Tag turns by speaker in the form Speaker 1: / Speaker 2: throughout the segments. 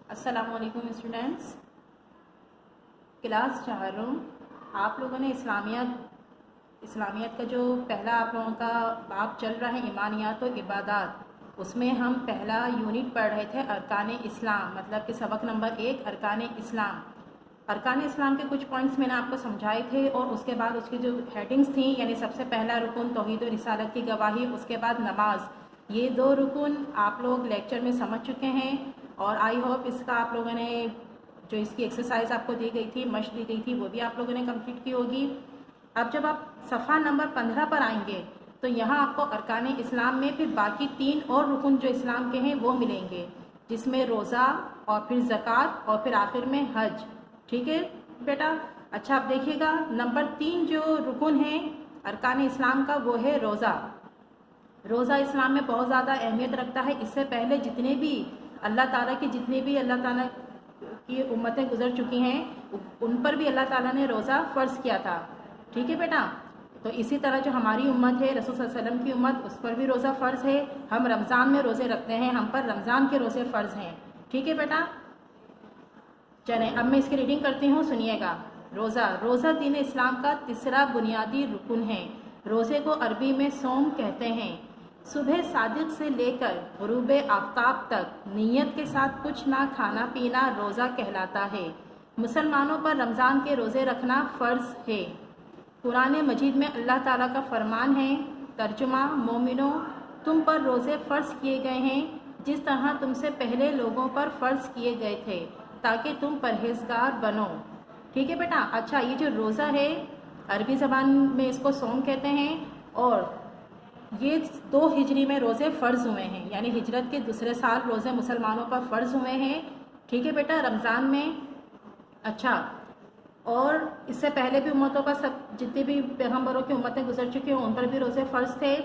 Speaker 1: अस्सलामु अलैकुम students, class 4 आप लोगों ने इस्लामियत का जो पहला आप लोगों का बाब चल रहा है ईमानियात और इबादात, उसमें हम पहला यूनिट पढ़ रहे थे अरकान इस्लाम, मतलब कि सबक नंबर 1 अरकान इस्लाम। अरकान इस्लाम के कुछ पॉइंट्स मैंने आपको समझाए थे और उसके बाद उसकी जो हेडिंग्स थी, यानी सबसे पहला रुकन तौहीद और रिसालत की गवाही, उसके बाद नमाज। ये 2 रुकन आप लोग लेक्चर में समझ चुके हैं और आई होप इसका आप लोगों ने जो इसकी एक्सरसाइज आपको दी गई थी, मश्क दी गई थी, वो भी आप लोगों ने कंप्लीट की होगी। अब जब आप सफ़ा नंबर 15 पर आएंगे तो यहाँ आपको अरकान इस्लाम में फिर बाकी 3 और रुकन जो इस्लाम के हैं वो मिलेंगे, जिसमें रोज़ा और फिर ज़कात और फिर आखिर में हज। ठीक है बेटा? अच्छा, आप देखिएगा नंबर 3 जो रुकन है अरकान इस्लाम का, वो है रोज़ा। रोज़ा इस्लाम में बहुत ज़्यादा अहमियत रखता है। इससे पहले जितने भी अल्लाह ताला की उम्मतें गुजर चुकी हैं, उन पर भी अल्लाह ताला ने रोज़ा फ़र्ज़ किया था। ठीक है बेटा? तो इसी तरह जो हमारी उम्मत है, रसूल सल्लल्लाहु अलैहि वसल्लम की उम्मत, उस पर भी रोज़ा फ़र्ज़ है। हम रमज़ान में रोज़े रखते हैं, हम पर रमज़ान के रोज़े फ़र्ज़ हैं। ठीक है बेटा? चलें अब मैं इसकी रीडिंग करती हूँ, सुनिएगा। रोज़ा दीन इस्लाम का तीसरा बुनियादी रुकन है। रोज़े को अरबी में सोम कहते हैं। सुबह सादिक से लेकर गुरूब आफ्ताब तक नीयत के साथ कुछ ना खाना पीना रोज़ा कहलाता है। मुसलमानों पर रमज़ान के रोज़े रखना फ़र्ज़ है। कुरान मजीद में अल्लाह ताला का फरमान है, तर्जुमा, मोमिनो, तुम पर रोज़े फ़र्ज़ किए गए हैं जिस तरह तुमसे पहले लोगों पर फ़र्ज़ किए गए थे, ताकि तुम परहेज़गार बनो। ठीक है बेटा? अच्छा, ये जो रोज़ा है अरबी ज़बान में इसको सोम कहते हैं और ये 2 हिजरी में रोज़े फ़र्ज़ हुए हैं, यानी हिजरत के दूसरे साल रोज़े मुसलमानों पर फ़र्ज़ हुए हैं। ठीक है बेटा? रमज़ान में। अच्छा, और इससे पहले भी उम्मतों पर सब जितनी भी पैगम्बरों की उम्मतें गुजर चुकी हैं उन पर भी रोज़े फ़र्ज़ थे।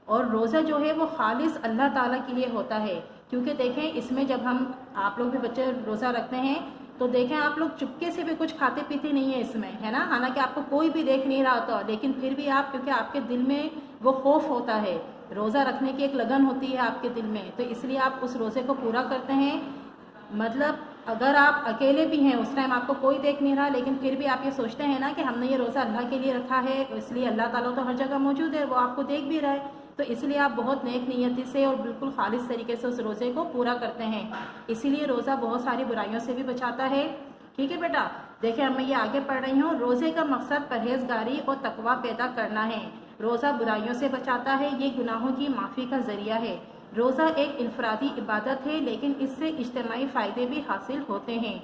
Speaker 1: और रोज़ा जो है वो खालिस अल्लाह ताला के लिए होता है, क्योंकि देखें इसमें जब आप लोग भी बच्चे रोज़ा रखते हैं तो देखें आप लोग चुपके से भी कुछ खाते पीते नहीं है इसमें, है ना? हालांकि आपको कोई भी देख नहीं रहा होता, लेकिन फिर भी आप, क्योंकि आपके दिल में वो खौफ होता है, रोज़ा रखने की एक लगन होती है आपके दिल में, तो इसलिए आप उस रोज़े को पूरा करते हैं। मतलब अगर आप अकेले भी हैं, उस टाइम आपको कोई देख नहीं रहा, लेकिन फिर भी आप ये सोचते हैं ना कि हमने ये रोज़ा अल्लाह के लिए रखा है, इसलिए अल्लाह ताला तो हर जगह मौजूद है, वो आपको देख भी रहा है, तो इसलिए आप बहुत नेक नियति से और बिल्कुल खालिस तरीके से उस रोज़े को पूरा करते हैं। इसीलिए रोज़ा बहुत सारी बुराइयों से भी बचाता है। ठीक है बेटा? देखिए अब मैं ये आगे पढ़ रही हूँ। रोज़े का मकसद परहेजगारी और तकवा पैदा करना है। रोज़ा बुराइयों से बचाता है, ये गुनाहों की माफ़ी का ज़रिया है। रोज़ा एक इनफरादी इबादत है, लेकिन इससे इज्तिमाई फ़ायदे भी हासिल होते हैं।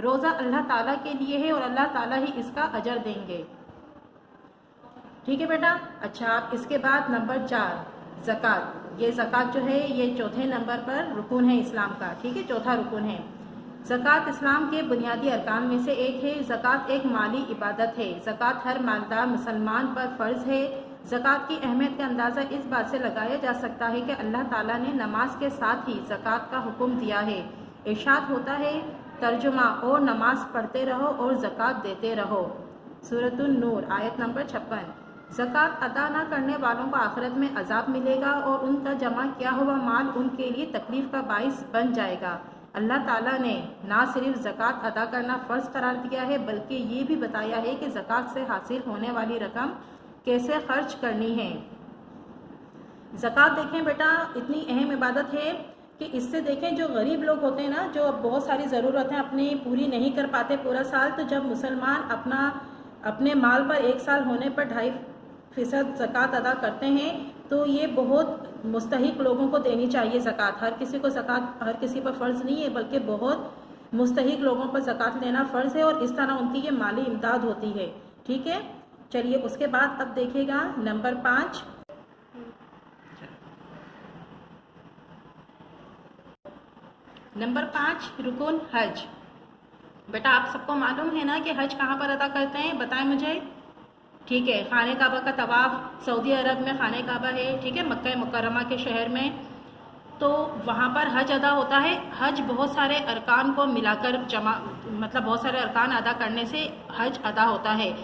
Speaker 1: रोज़ा अल्लाह ताला के लिए है और अल्लाह ताला ही इसका अजर देंगे। ठीक है बेटा? अच्छा, आप इसके बाद नंबर 4 ज़कात। ये ज़कात जो है ये चौथे नंबर पर रुकन है इस्लाम का। ठीक है? चौथा रुकन है। ज़कात इस्लाम के बुनियादी अरकान में से एक है। ज़कात एक माली इबादत है। ज़कात हर मालदार मुसलमान पर फ़र्ज़ है। ज़कात की अहमियत का अंदाज़ा इस बात से लगाया जा सकता है कि अल्लाह ताला ने नमाज के साथ ही ज़कात का हुक्म दिया है। इरशाद होता है, तर्जुमा, और नमाज पढ़ते रहो और ज़कात देते रहो। सूरतुन नूर आयत नंबर 56। ज़कात अदा न करने वालों को आखिरत में अजाब मिलेगा और उनका जमा किया हुआ माल उनके लिए तकलीफ़ का बाइस बन जाएगा। अल्लाह ताला ने ना सिर्फ ज़कात अदा करना फ़र्ज़ करार दिया है, बल्कि ये भी बताया है कि ज़कात से हासिल होने वाली रकम कैसे खर्च करनी है। ज़कात देखें बेटा इतनी अहम इबादत है कि इससे देखें जो गरीब लोग होते हैं ना, जो बहुत सारी ज़रूरतें अपनी पूरी नहीं कर पाते पूरा साल, तो जब मुसलमान अपने माल पर 1 साल होने पर 2.5% ज़कात अदा करते हैं, तो ये बहुत मुस्तहिक लोगों को देनी चाहिए ज़कात। हर किसी को ज़कात हर किसी पर फ़र्ज़ नहीं है, बल्कि बहुत मुस्तहिक लोगों पर ज़कात लेना फ़र्ज़ है और इस तरह उनकी ये माली इमदाद होती है। ठीक है? चलिए उसके बाद अब देखिएगा नंबर 5। नंबर 5 रुकन हज। बेटा आप सबको मालूम है ना कि हज कहाँ पर अदा करते हैं? बताएं मुझे। ठीक है, खाने काबा का तवाफ़ सऊदी अरब में खाने काबा है। ठीक है? मक्का मुकर्रमा के शहर में, तो वहाँ पर हज अदा होता है। हज बहुत सारे अरकान को मिलाकर मतलब बहुत सारे अरकान अदा करने से हज अदा होता है।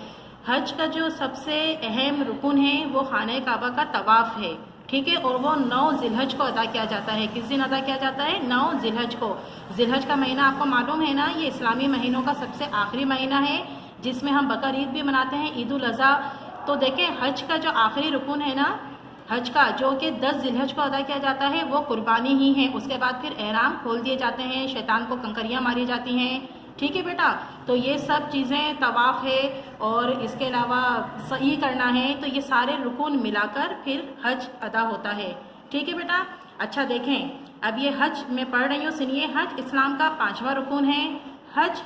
Speaker 1: हज का जो सबसे अहम रुकन है वो खाने काबा का तवाफ़ है। ٹھیک ہے، اور وہ 9 ذی الحج کو ادا کیا جاتا ہے. کس دن ادا کیا جاتا ہے؟ 9 ذی الحج کو. ذی الحج کا مہینہ آپ کو معلوم ہے نا، یہ اسلامی مہینوں کا سب سے آخری مہینہ ہے جس میں ہم بقر عید بھی مناتے ہیں، عید الاضحیٰ. تو دیکھیں حج کا جو آخری رکن ہے نا، حج کا جو کہ 10 ذی الحج کو ادا کیا جاتا ہے، وہ قربانی ہی ہے. اس کے بعد پھر احرام کھول دیے جاتے ہیں، شیطان کو کنکریاں ماری جاتی ہیں. ٹھیک ہے بیٹا، تو یہ سب چیزیں، طواف ہے اور اس کے علاوہ سعی کرنا ہے، تو یہ سارے رکن ملا کر پھر حج ادا ہوتا ہے. ٹھیک ہے بیٹا. اچھا دیکھیں، اب یہ حج میں پڑھ رہی ہوں، سنیے. حج اسلام کا 5واں رکن ہے. حج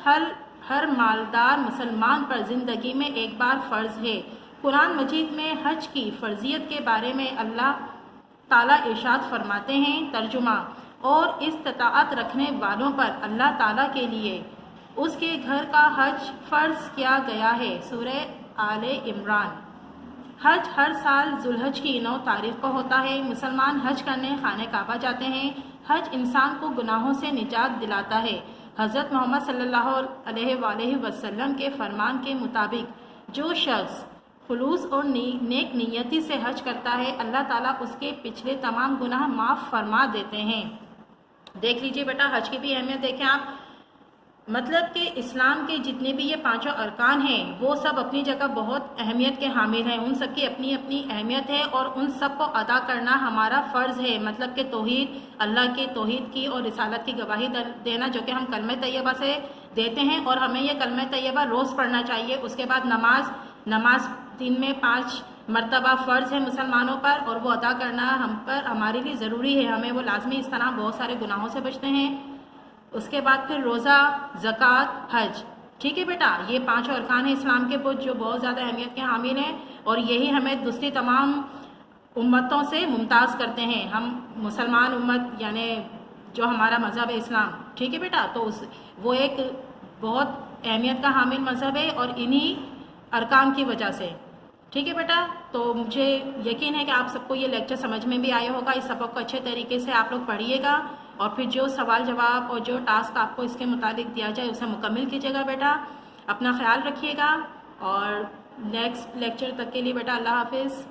Speaker 1: ہر مالدار مسلمان پر زندگی میں ایک بار فرض ہے. قرآن مجید میں حج کی فرضیت کے بارے میں اللہ تعالیٰ ارشاد فرماتے ہیں. ترجمہ: اور استطاعت رکھنے والوں پر اللہ تعالیٰ کے لیے اس کے گھر کا حج فرض کیا گیا ہے. سورہ آل عمران. حج ہر سال ذی الحج کی 9 تاریخ کو ہوتا ہے. مسلمان حج کرنے خانہ کعبہ جاتے ہیں. حج انسان کو گناہوں سے نجات دلاتا ہے. حضرت محمد صلی اللہ علیہ وآلہ وسلم کے فرمان کے مطابق جو شخص خلوص اور نیک نیتی سے حج کرتا ہے، اللہ تعالیٰ اس کے پچھلے تمام گناہ معاف فرما دیتے ہیں. دیکھ لیجئے بیٹا، حج کی بھی اہمیت دیکھیں آپ. مطلب کہ اسلام کے جتنے بھی یہ 5 ارکان ہیں، وہ سب اپنی جگہ بہت اہمیت کے حامل ہیں. ان سب کی اپنی اپنی اہمیت ہے اور ان سب کو ادا کرنا ہمارا فرض ہے. مطلب کہ توحید، اللہ کے توحید کی اور رسالت کی گواہی دینا، جو کہ ہم کلمہ طیبہ سے دیتے ہیں، اور ہمیں یہ کلمہ طیبہ روز پڑھنا چاہیے. اس کے بعد نماز دن میں 5 مرتبہ فرض ہے مسلمانوں پر، اور وہ ادا کرنا ہمارے لیے ضروری ہے. ہمیں وہ لازمی، اس طرح بہت سارے گناہوں سے بچتے ہیں. اس کے بعد پھر روزہ، زکوٰۃ، حج. ٹھیک ہے بیٹا، یہ 5 ارکان ہیں اسلام کے جو بہت زیادہ اہمیت کے حامل ہیں، اور یہی ہمیں دوسری تمام امتوں سے ممتاز کرتے ہیں. ہم مسلمان امت، یعنی جو ہمارا مذہب ہے اسلام. ٹھیک ہے بیٹا، تو وہ ایک بہت اہمیت کا حامل مذہب ہے، اور انہی ارکان کی وجہ سے. ٹھیک ہے بیٹا، تو مجھے یقین ہے کہ آپ سب کو یہ لیکچر سمجھ میں بھی آیا ہوگا. اس سبق کو اچھے طریقے سے آپ لوگ پڑھیے گا، اور پھر جو سوال جواب اور جو ٹاسک آپ کو اس کے متعلق دیا جائے اسے مکمل کیجیے گا بیٹا. اپنا خیال رکھیے گا، اور نیکسٹ لیکچر تک کے لیے بیٹا اللہ حافظ.